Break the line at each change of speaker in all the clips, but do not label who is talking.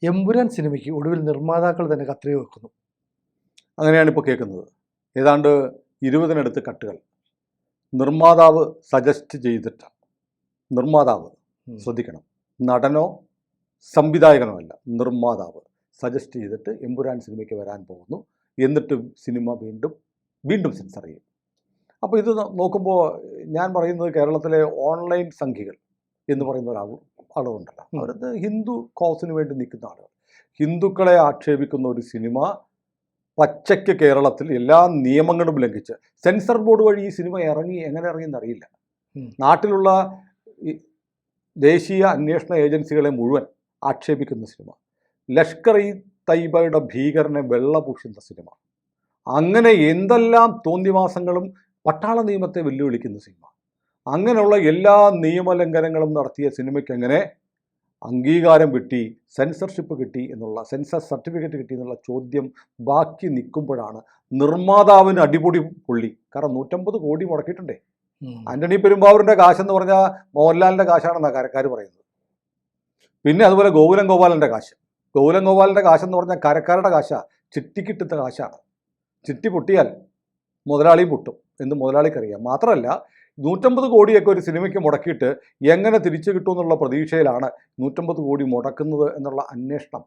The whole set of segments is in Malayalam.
എമ്പുരാൻ സിനിമയ്ക്ക് ഒടുവിൽ നിർമ്മാതാക്കൾ തന്നെ കത്രിക വെക്കുന്നു.
അങ്ങനെയാണ് ഇപ്പോൾ കേൾക്കുന്നത്. ഏതാണ്ട് 20-നടുത്ത് കട്ടുകൾ നിർമ്മാതാവ് സജസ്റ്റ് ചെയ്തിട്ട്, നിർമ്മാതാവ് ശ്രദ്ധിക്കണം, നടനോ സംവിധായകനോ അല്ല, നിർമ്മാതാവ് സജസ്റ്റ് ചെയ്തിട്ട് എമ്പുരാൻ സിനിമയ്ക്ക് വരാൻ പോകുന്നു. എന്നിട്ട് സിനിമ വീണ്ടും സെൻസർ ചെയ്യും. അപ്പോൾ ഇത് നോക്കുമ്പോൾ ഞാൻ പറയുന്നത് കേരളത്തിലെ ഓൺലൈൻ സംഘികൾ എന്ന് പറയുന്ന ആളുണ്ടല്ലോ, അവരത് ഹിന്ദു കോസിന് വേണ്ടി നിൽക്കുന്ന ആളുകൾ, ഹിന്ദുക്കളെ ആക്ഷേപിക്കുന്ന ഒരു സിനിമ പച്ചയ്ക്ക് കേരളത്തിൽ എല്ലാ നിയമങ്ങളും ലംഘിച്ച് സെൻസർ ബോർഡ് വഴി ഈ സിനിമ എങ്ങനെ ഇറങ്ങിയെന്ന് അറിയില്ല. നാട്ടിലുള്ള ദേശീയ അന്വേഷണ ഏജൻസികളെ മുഴുവൻ ആക്ഷേപിക്കുന്ന സിനിമ, ലഷ്കർ ഇ തയ്യബയുടെ ഭീകരനെ വെള്ളപൂശുന്ന സിനിമ, അങ്ങനെ എന്തെല്ലാം തോന്നിവാസങ്ങളും പട്ടാള നിയമത്തെ വെല്ലുവിളിക്കുന്ന സിനിമ, അങ്ങനെയുള്ള എല്ലാ നിയമലംഘനങ്ങളും നടത്തിയ സിനിമയ്ക്ക് എങ്ങനെ അംഗീകാരം കിട്ടി, സെൻസർഷിപ്പ് കിട്ടി എന്നുള്ള, സെൻസർ സർട്ടിഫിക്കറ്റ് കിട്ടി എന്നുള്ള ചോദ്യം ബാക്കി നിൽക്കുമ്പോഴാണ് നിർമ്മാതാവിന് അടിപൊളി പുള്ളി. കാരണം 150 കോടി മുടക്കിയിട്ടുണ്ടേ. ആന്റണി പെരുമ്പാവൂരിൻ്റെ കാശെന്ന് പറഞ്ഞാൽ മോഹൻലാലിൻ്റെ കാശാണെന്നാണ് കരക്കാർ പറയുന്നത്. പിന്നെ അതുപോലെ ഗോകുലം ഗോപാലൻ്റെ കാശെന്ന് പറഞ്ഞാൽ കരക്കാരുടെ കാശാണ്, ചിട്ടിക്കിട്ടുന്ന കാശാണ്. ചിട്ടി പൊട്ടിയാൽ മുതലാളിയും പൊട്ടും എന്ന് മുതലാളിക്കറിയാം. മാത്രമല്ല 150 കോടിയൊക്കെ ഒരു സിനിമയ്ക്ക് മുടക്കിയിട്ട് എങ്ങനെ തിരിച്ചു കിട്ടുമെന്നുള്ള പ്രതീക്ഷയിലാണ് 150 കോടി മുടക്കുന്നത് എന്നുള്ള അന്വേഷണം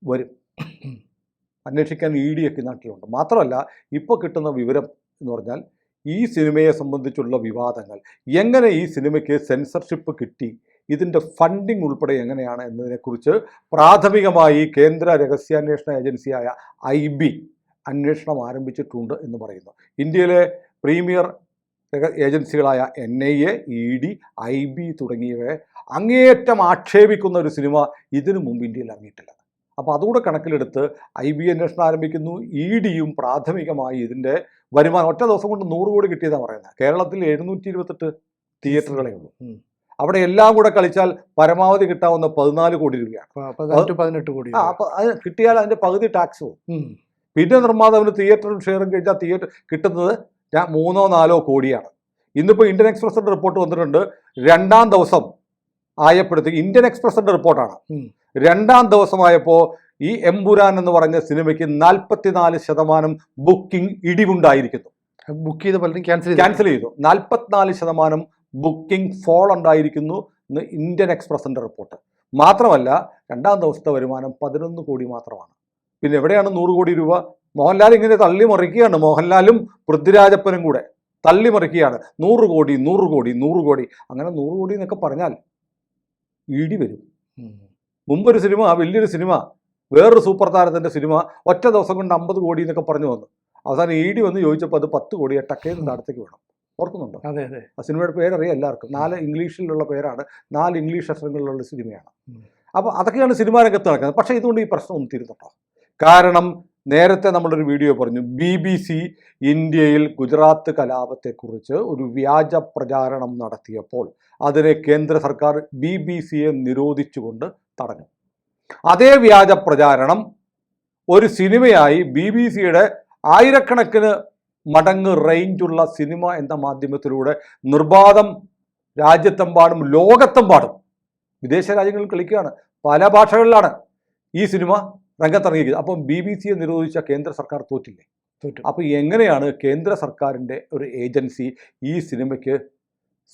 വരും. അന്വേഷിക്കാൻ ED ഒക്കെ നാട്ടിലുണ്ട്. മാത്രമല്ല ഇപ്പോൾ കിട്ടുന്ന വിവരം എന്ന് പറഞ്ഞാൽ ഈ സിനിമയെ സംബന്ധിച്ചുള്ള വിവാദങ്ങൾ, എങ്ങനെ ഈ സിനിമയ്ക്ക് സെൻസർഷിപ്പ് കിട്ടി, ഇതിൻ്റെ ഫണ്ടിങ് ഉൾപ്പെടെ എങ്ങനെയാണ് എന്നതിനെക്കുറിച്ച് പ്രാഥമികമായി കേന്ദ്ര രഹസ്യാന്വേഷണ ഏജൻസിയായ IB അന്വേഷണം ആരംഭിച്ചിട്ടുണ്ട് എന്ന് പറയുന്നു. ഇന്ത്യയിലെ പ്രീമിയർ ഏജൻസികളായ NIA, ED, IB തുടങ്ങിയവയെ അങ്ങേയറ്റം ആക്ഷേപിക്കുന്ന ഒരു സിനിമ ഇതിനു മുമ്പ് ഇന്ത്യയിൽ ഇറങ്ങിയിട്ടില്ല. അപ്പോൾ അതുകൂടെ കണക്കിലെടുത്ത് IB അന്വേഷണം ആരംഭിക്കുന്നു. EDയും പ്രാഥമികമായി ഇതിൻ്റെ വരുമാനം ഒറ്റ ദിവസം കൊണ്ട് 100 കോടി കിട്ടിയതാണ് പറയുന്നത്. കേരളത്തിൽ 728 തിയേറ്ററുകളേ ഉള്ളൂ. അവിടെ എല്ലാം കൂടെ കളിച്ചാൽ പരമാവധി കിട്ടാവുന്ന 14 കോടി രൂപയാണ്.
18 കോടി.
അപ്പോൾ അത് കിട്ടിയാൽ അതിൻ്റെ പകുതി ടാക്സ് പോകും. പിന്നെ നിർമ്മാതാവിന് തിയേറ്ററും ഷെയറും കഴിച്ചാൽ തിയേറ്റർ കിട്ടുന്നത് 3-4 കോടിയാണ്. ഇന്നിപ്പോൾ ഇന്ത്യൻ എക്സ്പ്രസിൻ്റെ റിപ്പോർട്ട് വന്നിട്ടുണ്ട്. 2ാം ദിവസം ആയപ്പോഴത്തേക്ക്, ഇന്ത്യൻ എക്സ്പ്രസിൻ്റെ റിപ്പോർട്ടാണ്, 2ാം ദിവസമായപ്പോൾ ഈ എമ്പുരാൻ എന്ന് പറഞ്ഞ സിനിമയ്ക്ക് 44% ബുക്കിംഗ് ഇടിവുണ്ടായിരിക്കുന്നു.
ബുക്ക് ചെയ്ത പലരും
ക്യാൻസൽ ചെയ്തു. 44% ബുക്കിംഗ് ഫോൾ ഉണ്ടായിരിക്കുന്നു എന്ന് ഇന്ത്യൻ എക്സ്പ്രസിൻ്റെ റിപ്പോർട്ട്. മാത്രമല്ല 2ാം ദിവസത്തെ വരുമാനം 11 കോടി മാത്രമാണ്. പിന്നെ എവിടെയാണ് 100 കോടി രൂപ? മോഹൻലാൽ ഇങ്ങനെ തള്ളിമറിക്കുകയാണ്. മോഹൻലാലും പൃഥ്വിരാജപ്പനും കൂടെ തള്ളിമറിക്കുകയാണ്. 100 കോടി 100 കോടി 100 കോടി. അങ്ങനെ 100 കോടി എന്നൊക്കെ പറഞ്ഞാൽ ED വരും. മുമ്പൊരു സിനിമ, വലിയൊരു സിനിമ, വേറൊരു സൂപ്പർ താരത്തിൻ്റെ സിനിമ ഒറ്റ ദിവസം കൊണ്ട് 50 കോടി എന്നൊക്കെ പറഞ്ഞു വന്നു. അവസാനം ED വന്ന് ചോദിച്ചപ്പോൾ അത് 10 കോടി ടക്കയിൽ നിന്ന് അടുത്തേക്ക് വേണം. ഓർക്കുന്നുണ്ടോ?
അതെ അതെ.
ആ സിനിമയുടെ പേരറിയാം എല്ലാവർക്കും. 4 ഇംഗ്ലീഷിലുള്ള പേരാണ്, 4 ഇംഗ്ലീഷ് അക്ഷരങ്ങളിലുള്ള സിനിമയാണ്. അപ്പോൾ അതൊക്കെയാണ് സിനിമാ രംഗത്ത് നടക്കുന്നത്. പക്ഷേ ഇതുകൊണ്ട് ഈ പ്രശ്നം ഒന്ന് തീരുന്നുണ്ടോ? കാരണം നേരത്തെ നമ്മളൊരു വീഡിയോ പറഞ്ഞു, BBC ഇന്ത്യയിൽ ഗുജറാത്ത് കലാപത്തെക്കുറിച്ച് ഒരു വ്യാജ പ്രചാരണം നടത്തിയപ്പോൾ അതിനെ കേന്ദ്ര സർക്കാർ BBCയെ നിരോധിച്ചുകൊണ്ട് തടഞ്ഞു. അതേ വ്യാജ പ്രചാരണം ഒരു സിനിമയായി BBCയുടെ ആയിരക്കണക്കിന് മടങ്ങ് റേഞ്ചുള്ള സിനിമ എന്ന മാധ്യമത്തിലൂടെ നിർബാധം രാജ്യത്തെമ്പാടും ലോകത്തെമ്പാടും വിദേശ രാജ്യങ്ങളിൽ കളിക്കുകയാണ്. പല ഭാഷകളിലാണ് ഈ സിനിമ രംഗത്തിറങ്ങിയിരിക്കുന്നത്. അപ്പം BBCയെ നിരോധിച്ച കേന്ദ്ര സർക്കാർ തോറ്റില്ലേ? അപ്പോൾ എങ്ങനെയാണ് കേന്ദ്ര സർക്കാരിൻ്റെ ഒരു ഏജൻസി ഈ സിനിമയ്ക്ക്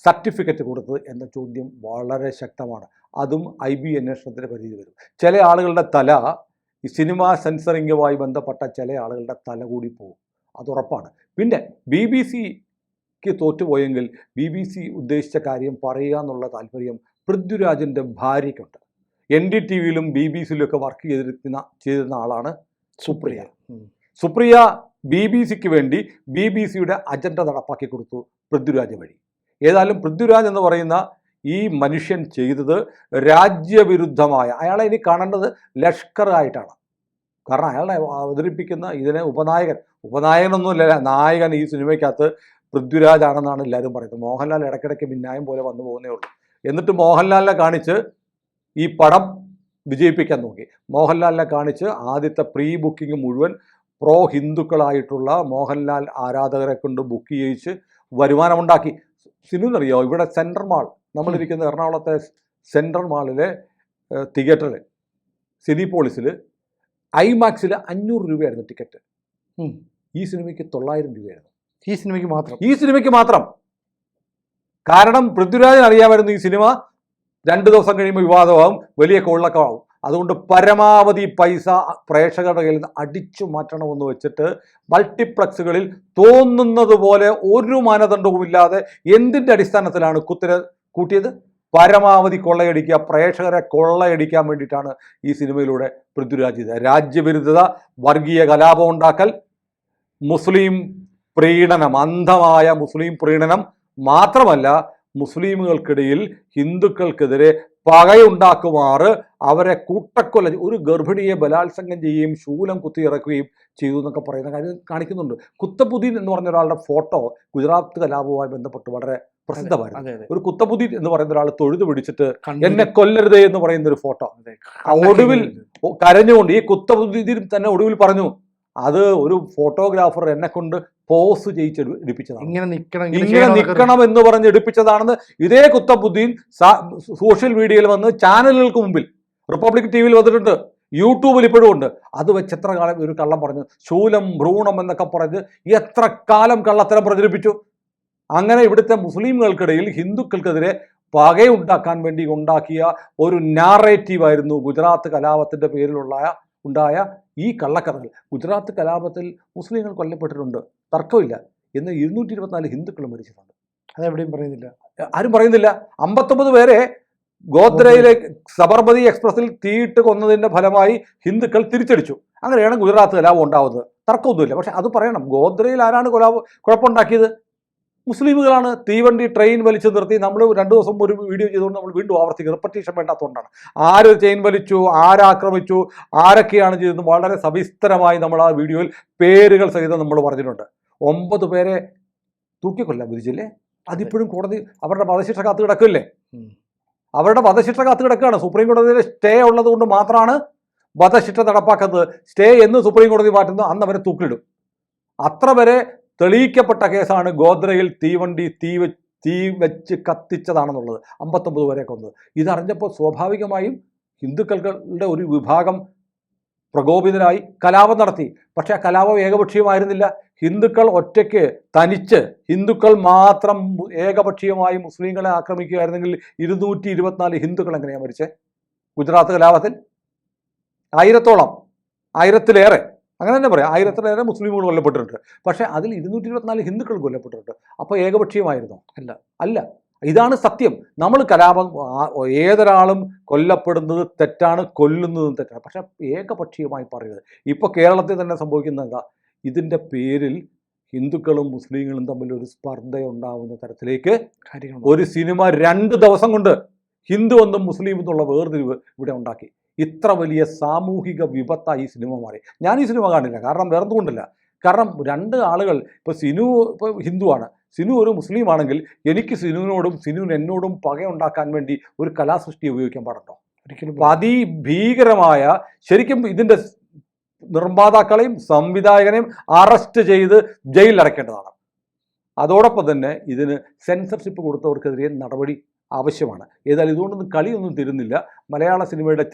സർട്ടിഫിക്കറ്റ് കൊടുത്തത് എന്ന ചോദ്യം വളരെ ശക്തമാണ്. അതും IB അന്വേഷണത്തിൻ്റെ പരിധി വരും. ചില ആളുകളുടെ തല, ഈ സിനിമ സെൻസറിങ്ങുമായി ബന്ധപ്പെട്ട ചില ആളുകളുടെ തല കൂടി പോകും, അതുറപ്പാണ്. പിന്നെ BBCക്ക് തോറ്റുപോയെങ്കിൽ BBC ഉദ്ദേശിച്ച കാര്യം പറയുക എന്നുള്ള താല്പര്യം പൃഥ്വിരാജിൻ്റെ ഭാര്യയ്ക്കുണ്ട്. NDTVയിലും BBCയിലും ഒക്കെ വർക്ക് ചെയ്തിരുന്ന ആളാണ് സുപ്രിയ. സുപ്രിയ BBCക്ക് വേണ്ടി BBCയുടെ അജണ്ട നടപ്പാക്കി കൊടുത്തു പൃഥ്വിരാജ് വഴി. ഏതായാലും പൃഥ്വിരാജ് എന്ന് പറയുന്ന ഈ മനുഷ്യൻ ചെയ്തത് രാജ്യവിരുദ്ധമായ, അയാളെ ഇനി കാണേണ്ടത് ലഷ്കർ ആയിട്ടാണ്. കാരണം അയാളെ അവതരിപ്പിക്കുന്ന ഇതിനെ ഉപനായകനൊന്നുമില്ല, നായകൻ ഈ സിനിമയ്ക്കകത്ത് പൃഥ്വിരാജാണെന്നാണ് എല്ലാവരും പറയുന്നത്. മോഹൻലാൽ ഇടയ്ക്കിടയ്ക്ക് മിന്നായം പോലെ വന്നു പോകുന്നേ ഉള്ളൂ. എന്നിട്ട് മോഹൻലാലിനെ കാണിച്ച് ഈ പടം വിജയിപ്പിക്കാൻ നോക്കി. മോഹൻലാലിനെ കാണിച്ച് ആദ്യത്തെ പ്രീ ബുക്കിംഗ് മുഴുവൻ പ്രോ ഹിന്ദുക്കളായിട്ടുള്ള മോഹൻലാൽ ആരാധകരെ കൊണ്ട് ബുക്ക് ചെയ്യിച്ച് വരുമാനമുണ്ടാക്കി. സിനിമ ഇവിടെ സെൻട്രൽ മാൾ, നമ്മളിരിക്കുന്ന എറണാകുളത്തെ സെൻട്രൽ മാളിലെ തിയേറ്ററിൽ സിനിപോളിസിൽ ഐമാക്സിൽ 500 രൂപയായിരുന്നു ടിക്കറ്റ്.
ഉം.
ഈ സിനിമയ്ക്ക് 900 രൂപയായിരുന്നു.
ഈ സിനിമയ്ക്ക് മാത്രം.
ഈ സിനിമയ്ക്ക് മാത്രം. കാരണം പൃഥ്വിരാജിന് അറിയാമായിരുന്നു ഈ സിനിമ 2 ദിവസം കഴിയുമ്പോൾ വിവാദമാവും, വലിയ കൊള്ളക്കമാവും. അതുകൊണ്ട് പരമാവധി പൈസ പ്രേക്ഷകരുടെ കയ്യിൽ നിന്ന് അടിച്ചു മാറ്റണമെന്ന് വെച്ചിട്ട് മൾട്ടിപ്ലക്സുകളിൽ തോന്നുന്നത് പോലെ ഒരു മാനദണ്ഡവുമില്ലാതെ എന്തിൻ്റെ അടിസ്ഥാനത്തിലാണ് കുത്തിനെ കൂട്ടിയത്? പരമാവധി കൊള്ളയടിക്കുക, പ്രേക്ഷകരെ കൊള്ളയടിക്കാൻ വേണ്ടിയിട്ടാണ് ഈ സിനിമയിലൂടെ പൃഥ്വിരാജ് ചെയ്തത്. രാജ്യവിരുദ്ധത, വർഗീയ കലാപം ഉണ്ടാക്കൽ, മുസ്ലിം പ്രീണനം, അന്ധമായ മുസ്ലിം പ്രീണനം മാത്രമല്ല, മുസ്ലിമുകൾക്കിടയിൽ ഹിന്ദുക്കൾക്കെതിരെ പകയുണ്ടാക്കുമാറ് അവരെ കൂട്ടക്കൊല, ഒരു ഗർഭിണിയെ ബലാത്സംഗം ചെയ്യുകയും ശൂലം കുത്തിയിറക്കുകയും ചെയ്തു എന്നൊക്കെ പറയുന്ന കാര്യം കാണിക്കുന്നുണ്ട്. കുത്തബുദ്ദീൻ എന്ന് പറഞ്ഞ ഒരാളുടെ ഫോട്ടോ ഗുജറാത്ത് കലാപവുമായി ബന്ധപ്പെട്ട് വളരെ പ്രസിദ്ധമായിരുന്നു. ഒരു കുത്തബുദ്ദീൻ എന്ന് പറയുന്ന ഒരാൾ തൊഴുതു പിടിച്ചിട്ട് എന്നെ കൊല്ലരുതേ എന്ന് പറയുന്ന ഒരു ഫോട്ടോ. ഒടുവിൽ കരഞ്ഞുകൊണ്ട് ഈ കുത്തബുദ്ദീൻ തന്നെ ഒടുവിൽ പറഞ്ഞു, അത് ഒരു ഫോട്ടോഗ്രാഫർ എന്നെ കൊണ്ട് പോസ് ചെയ്യിച്ച് എടുപ്പിച്ചതാണ്, ഇങ്ങനെ നിൽക്കണം എന്ന് പറഞ്ഞ് എടുപ്പിച്ചതാണെന്ന് ഇതേ കുത്തബുദ്ദീൻ സോഷ്യൽ മീഡിയയിൽ വന്ന് ചാനലുകൾക്ക് മുമ്പിൽ റിപ്പബ്ലിക് ടി വിയിൽ വന്നിട്ടുണ്ട്, യൂട്യൂബിൽ ഇപ്പോഴും ഉണ്ട്. അത് വെച്ച് എത്ര കാലം ഒരു കള്ളം പറഞ്ഞു, ശൂലം ഭ്രൂണം എന്നൊക്കെ പറഞ്ഞ് എത്ര കാലം കള്ളത്തരം പ്രചരിപ്പിച്ചു. അങ്ങനെ ഇവിടുത്തെ മുസ്ലിംകൾക്കിടയിൽ ഹിന്ദുക്കൾക്കെതിരെ പകയുണ്ടാക്കാൻ വേണ്ടി ഉണ്ടാക്കിയ ഒരു നാറേറ്റീവായിരുന്നു ഗുജറാത്ത് കലാപത്തിൻ്റെ ഉണ്ടായ ഈ കള്ളക്കഥകൾ. ഗുജറാത്ത് കലാപത്തിൽ മുസ്ലിങ്ങൾ കൊല്ലപ്പെട്ടിട്ടുണ്ട്, തർക്കമില്ല. എന്ന് 224 ഹിന്ദുക്കൾ മരിച്ചിട്ടുണ്ട്.
അതെവിടെയും പറയുന്നില്ല,
ആരും പറയുന്നില്ല. 59 പേരെ ഗോദ്രയിലെ സബർമതി എക്സ്പ്രസിൽ തീയിട്ട് കൊന്നതിൻ്റെ ഫലമായി ഹിന്ദുക്കൾ തിരിച്ചടിച്ചു. അങ്ങനെയാണ് ഗുജറാത്ത് കലാപം ഉണ്ടാവുന്നത്, തർക്കമൊന്നുമില്ല. പക്ഷെ അത് പറയണം, ഗോദ്രയിൽ ആരാണ് കുഴപ്പമുണ്ടാക്കിയത്? മുസ്ലിമുകളാണ്. തീവണ്ടി ട്രെയിൻ വലിച്ചു നിർത്തി, നമ്മൾ 2 ദിവസം ഒരു വീഡിയോ ചെയ്തുകൊണ്ട് നമ്മൾ വീണ്ടും ആവർത്തിക്കും, റിപ്പറ്റീഷൻ വേണ്ടാത്തതുകൊണ്ടാണ്. ആര് ചെയിൻ വലിച്ചു, ആരാക്രമിച്ചു, ആരൊക്കെയാണ് ചെയ്തത് വളരെ സവിസ്തരമായി നമ്മൾ ആ വീഡിയോയിൽ പേരുകൾ സഹിതം നമ്മൾ പറഞ്ഞിട്ടുണ്ട്. 9 പേരെ തൂക്കിക്കൊല്ലാൻ വിധിച്ചില്ലേ? അതിപ്പോഴും കോടതി അവരുടെ വധശിക്ഷ കാത്തു കിടക്കില്ലേ? അവരുടെ വധശിക്ഷ കാത്തു കിടക്കുകയാണ്. സുപ്രീം കോടതിയിലെ സ്റ്റേ ഉള്ളത് കൊണ്ട് മാത്രമാണ് വധശിക്ഷ നടപ്പാക്കുന്നത്. സ്റ്റേ എന്ന് സുപ്രീം കോടതി മാറ്റുന്നു, അന്ന് അവരെ തൂക്കിലിടും. അത്ര വരെ തെളിയിക്കപ്പെട്ട കേസാണ് ഗോദ്രയിൽ തീവണ്ടി തീ വെച്ച് കത്തിച്ചതാണെന്നുള്ളത്. 59 പേരെ കൊന്നത്. ഇതറിഞ്ഞപ്പോൾ സ്വാഭാവികമായും ഹിന്ദുക്കളുടെ ഒരു വിഭാഗം പ്രകോപിതരായി കലാപം നടത്തി. പക്ഷേ ആ കലാപം ഏകപക്ഷീയമായിരുന്നില്ല. ഹിന്ദുക്കൾ ഒറ്റയ്ക്ക് തനിച്ച്, ഹിന്ദുക്കൾ മാത്രം ഏകപക്ഷീയമായി മുസ്ലിങ്ങളെ ആക്രമിക്കുകയായിരുന്നെങ്കിൽ 224 ഹിന്ദുക്കൾ എങ്ങനെയാണ് മരിച്ചത്? ഗുജറാത്ത് കലാപത്തിൽ 1000-ഓളം, 1000-ലേറെ, അങ്ങനെ തന്നെ പറയാം, 1000-ലേറെ മുസ്ലിമുകൾ കൊല്ലപ്പെട്ടിട്ടുണ്ട്. പക്ഷേ അതിൽ 224 ഹിന്ദുക്കൾ കൊല്ലപ്പെട്ടിട്ടുണ്ട്. അപ്പോൾ ഏകപക്ഷീയമായിരുന്നോ? അല്ല. ഇതാണ് സത്യം. നമ്മൾ കലാപം, ഏതൊരാളും കൊല്ലപ്പെടുന്നത് തെറ്റാണ്, കൊല്ലുന്നതും തെറ്റാണ്. പക്ഷെ ഏകപക്ഷീയമായി പറയുന്നത് ഇപ്പോൾ കേരളത്തിൽ തന്നെ സംഭവിക്കുന്ന എന്താ? ഇതിൻ്റെ പേരിൽ ഹിന്ദുക്കളും മുസ്ലിങ്ങളും തമ്മിൽ ഒരു സ്പർദ്ധയുണ്ടാവുന്ന തരത്തിലേക്ക് ഒരു സിനിമ 2 ദിവസം കൊണ്ട് ഹിന്ദു എന്നും മുസ്ലിം എന്നുള്ള വേർതിരിവ് ഇവിടെ ഉണ്ടാക്കി. ഇത്ര വലിയ സാമൂഹിക വിപത്തായി ഈ സിനിമ മാറി. ഞാൻ ഈ സിനിമ കാണില്ല, കാരണം വേറെന്തുകൊണ്ടില്ല. കാരണം 2 ആളുകൾ, ഇപ്പോൾ സിനു ഇപ്പോൾ ഹിന്ദുവാണ്, സിനു ഒരു മുസ്ലിം ആണെങ്കിൽ എനിക്ക് സിനുവിനോടും സിനുവിന് എന്നോടും പകയുണ്ടാക്കാൻ വേണ്ടി ഒരു കലാസൃഷ്ടി ഉപയോഗിക്കാൻ പാടുണ്ടോ? ഒരിക്കലും. അതിഭീകരമായ, ശരിക്കും ഇതിൻ്റെ നിർമ്മാതാക്കളെയും സംവിധായകനെയും അറസ്റ്റ് ചെയ്ത് ജയിലിൽ അടയ്ക്കേണ്ടതാണ്. അതോടൊപ്പം തന്നെ ഇതിന് സെൻസർഷിപ്പ് കൊടുത്തവർക്കെതിരെ നടപടി ആവശ്യമാണ്. ഏതായാലും ഇതുകൊണ്ടൊന്നും കളിയൊന്നും തരുന്നില്ല. മലയാള സിനിമയുടെ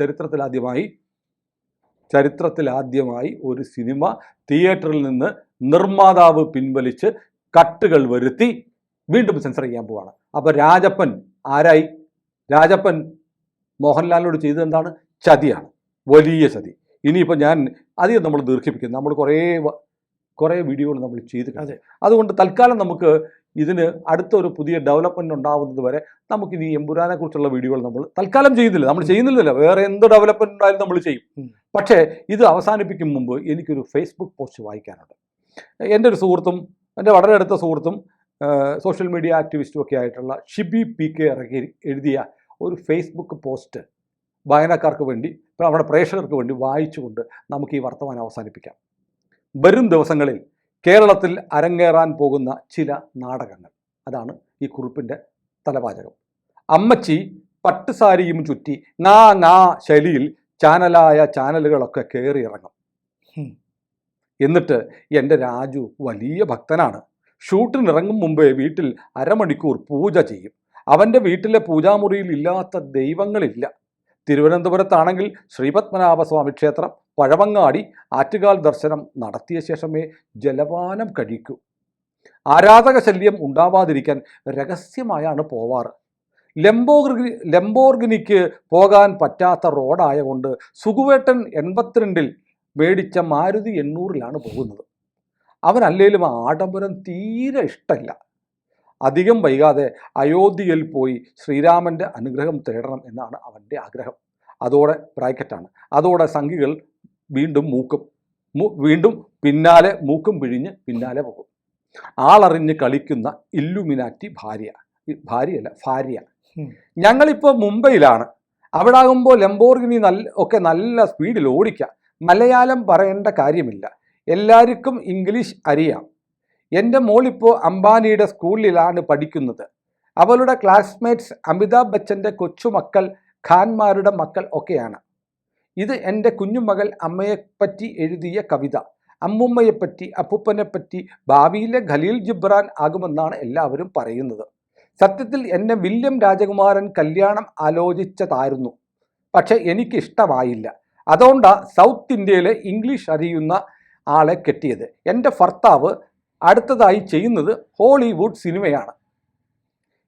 ചരിത്രത്തിലാദ്യമായി ഒരു സിനിമ തിയേറ്ററിൽ നിന്ന് നിർമ്മാതാവ് പിൻവലിച്ച് കട്ടുകൾ വരുത്തി വീണ്ടും സെൻസർ ചെയ്യാൻ പോവാണ്. അപ്പോൾ രാജപ്പൻ ആരായി? രാജപ്പൻ മോഹൻലാലിനോട് ചെയ്തത് എന്താണ്? ചതിയാണ്, വലിയ ചതി. ഇനിയിപ്പോൾ ഞാൻ അധികം നമ്മൾ ദീർഘിപ്പിക്കുന്നു, നമ്മൾ കുറേ വീഡിയോകൾ നമ്മൾ ചെയ്തിട്ടുണ്ട്. അതുകൊണ്ട് തൽക്കാലം നമുക്ക് ഇതിന് അടുത്തൊരു പുതിയ ഡെവലപ്മെൻറ്റ് ഉണ്ടാവുന്നത് വരെ നമുക്കിനി എമ്പുരാനെ കുറിച്ചുള്ള വീഡിയോകൾ നമ്മൾ തൽക്കാലം ചെയ്യുന്നില്ല. വേറെ എന്ത് ഡെവലപ്മെൻറ്റ് ഉണ്ടായാലും നമ്മൾ ചെയ്യും. പക്ഷേ ഇത് അവസാനിപ്പിക്കും മുമ്പ് എനിക്കൊരു ഫേസ്ബുക്ക് പോസ്റ്റ് വായിക്കാനുണ്ട്. എൻ്റെ ഒരു സുഹൃത്തും, എൻ്റെ വളരെ അടുത്ത സുഹൃത്തും, സോഷ്യൽ മീഡിയ ആക്ടിവിസ്റ്റും ഒക്കെ ആയിട്ടുള്ള ഷിബി PK എഴുതിയ ഒരു ഫേസ്ബുക്ക് പോസ്റ്റ് വായനക്കാർക്ക് വേണ്ടി, നമ്മുടെ പ്രേക്ഷകർക്ക് വേണ്ടി വായിച്ചുകൊണ്ട് നമുക്ക് ഈ വർത്തമാനം അവസാനിപ്പിക്കാം. വരും ദിവസങ്ങളിൽ കേരളത്തിൽ അരങ്ങേറാൻ പോകുന്ന ചില നാടകങ്ങൾ, അതാണ് ഈ കുറിപ്പിൻ്റെ തലവാചകം. അമ്മച്ചി പട്ടുസാരിയും ചുറ്റി ങാ ശൈലിയിൽ ചാനലുകളൊക്കെ കയറി ഇറങ്ങും. എന്നിട്ട് എൻ്റെ രാജു വലിയ ഭക്തനാണ്, ഷൂട്ടിനിറങ്ങും മുമ്പേ വീട്ടിൽ അരമണിക്കൂർ പൂജ ചെയ്യും. അവൻ്റെ വീട്ടിലെ പൂജാമുറിയിൽ ഇല്ലാത്ത ദൈവങ്ങളില്ല. തിരുവനന്തപുരത്താണെങ്കിൽ ശ്രീപത്മനാഭസ്വാമി ക്ഷേത്രം, പഴവങ്ങാടി, ആറ്റുകാൽ ദർശനം നടത്തിയ ശേഷമേ ജലപാനം കഴിക്കൂ. ആരാധക ശല്യം ഉണ്ടാവാതിരിക്കാൻ രഹസ്യമായാണ് പോവാറ്. ലംബോർഗിനിക്ക് പോകാൻ പറ്റാത്ത റോഡായതുകൊണ്ട് സുകുവേട്ടൻ 82-ൽ മേടിച്ച മാരുതി 800-ലാണ് പോകുന്നത്. അവനല്ലേലും ആഡംബരം തീരെ ഇഷ്ടമില്ല. അധികം വൈകാതെ അയോധ്യയിൽ പോയി ശ്രീരാമൻ്റെ അനുഗ്രഹം തേടണം എന്നാണ് അവൻ്റെ ആഗ്രഹം. അതോടെ ബ്രാക്കറ്റാണ്, അതോടെ സംഘികൾ വീണ്ടും പിന്നാലെ മൂക്കും പിഴിഞ്ഞ് പിന്നാലെ പോകും. ആളറിഞ്ഞ് കളിക്കുന്ന ഇല്ലുമിനാറ്റി ഭാര്യ. ഞങ്ങളിപ്പോൾ മുംബൈയിലാണ്. അവിടെ ആകുമ്പോൾ ലംബോർഗിനി നല്ല സ്പീഡിൽ ഓടിക്കാം. മലയാളം പറയേണ്ട കാര്യമില്ല, എല്ലാവർക്കും ഇംഗ്ലീഷ് അറിയാം. എൻ്റെ മോളിപ്പോൾ അംബാനിയുടെ സ്കൂളിലാണ് പഠിക്കുന്നത്. അവളുടെ ക്ലാസ്മേറ്റ്സ് അമിതാഭ് ബച്ചൻ്റെ കൊച്ചുമക്കൾ, ഖാൻമാരുടെ മക്കൾ ഒക്കെയാണ്. ഇത് എൻ്റെ കുഞ്ഞുമകൾ അമ്മയെപ്പറ്റി എഴുതിയ കവിത. അമ്മുമ്മയെപ്പറ്റി, അപ്പൂപ്പനെപ്പറ്റി. ഭാവിയിലെ ഖലീൽ ജിബ്രാൻ ആകുമെന്നാണ് എല്ലാവരും പറയുന്നത്. സത്യത്തിൽ എന്നെ വില്യം രാജകുമാരൻ കല്യാണം ആലോചിച്ചതായിരുന്നു, പക്ഷെ എനിക്കിഷ്ടമായില്ല. അതുകൊണ്ടാണ് സൗത്ത് ഇന്ത്യയിലെ ഇംഗ്ലീഷ് അറിയുന്ന ആളെ കെട്ടിയത്. എൻ്റെ ഭർത്താവ് അടുത്തതായി ചെയ്യുന്നത് ഹോളിവുഡ് സിനിമയാണ്.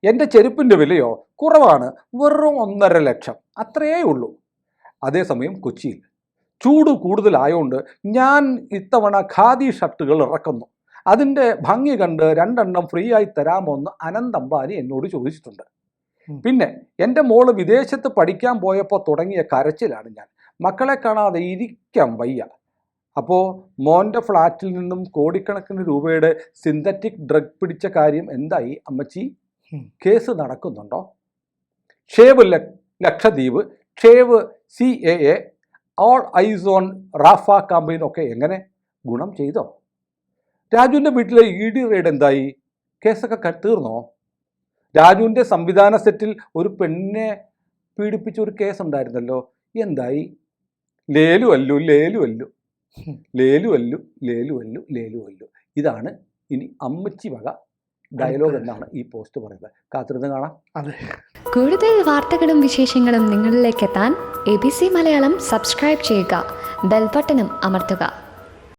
എൻ്റെ ചെരുപ്പിൻ്റെ വിലയോ കുറവാണ്, വെറും 1.5 ലക്ഷം, അത്രയേ ഉള്ളൂ. അതേസമയം കൊച്ചിയിൽ ചൂട് കൂടുതലായതുകൊണ്ട് ഞാൻ ഇത്തവണ ഖാദി ഷർട്ടുകൾ ഇറക്കുന്നു. അതിൻ്റെ ഭംഗി കണ്ട് 2 എണ്ണം ഫ്രീ ആയി തരാമോ എന്ന് അനന്ത് അംബാനി എന്നോട് ചോദിച്ചിട്ടുണ്ട്. പിന്നെ എൻ്റെ മോള് വിദേശത്ത് പഠിക്കാൻ പോയപ്പോൾ തുടങ്ങിയ കരച്ചിലാണ് ഞാൻ. മക്കളെ കാണാതെ ഇരിക്കാൻ വയ്യ. അപ്പോൾ മോൻ്റെ ഫ്ലാറ്റിൽ നിന്നും കോടിക്കണക്കിന് രൂപയുടെ സിന്തറ്റിക് ഡ്രഗ് പിടിച്ച കാര്യം എന്തായി അമ്മച്ചി? കേസ് നടക്കുന്നുണ്ടോ? Save Lakshadweep, save CAA, all eyes on Rafah campaign ഒക്കെ എങ്ങനെ ഗുണം ചെയ്തോ? രാജുവിൻ്റെ വീട്ടിലെ ED റെയ്ഡ് എന്തായി? കേസൊക്കെ തീർന്നോ? രാജുവിൻ്റെ സംവിധാന സെറ്റിൽ ഒരു പെണ്ണിനെ പീഡിപ്പിച്ച ഒരു കേസ് ഉണ്ടായിരുന്നല്ലോ, എന്തായി? ലേലു അല്ലു. ഇതാണ് ഇനി അമ്മച്ചി വക ഡയലോഗ് എന്നാണ് ഈ പോസ്റ്റ് പറയുന്നത്. കാത്തിരുന്ന് കാണാം.
അതെ,
കൂടുതൽ വാർത്തകളും വിശേഷങ്ങളും നിങ്ങളിലേക്ക് എത്താൻ ABC മലയാളം സബ്സ്ക്രൈബ് ചെയ്യുക, ബെൽബട്ടനും അമർത്തുക.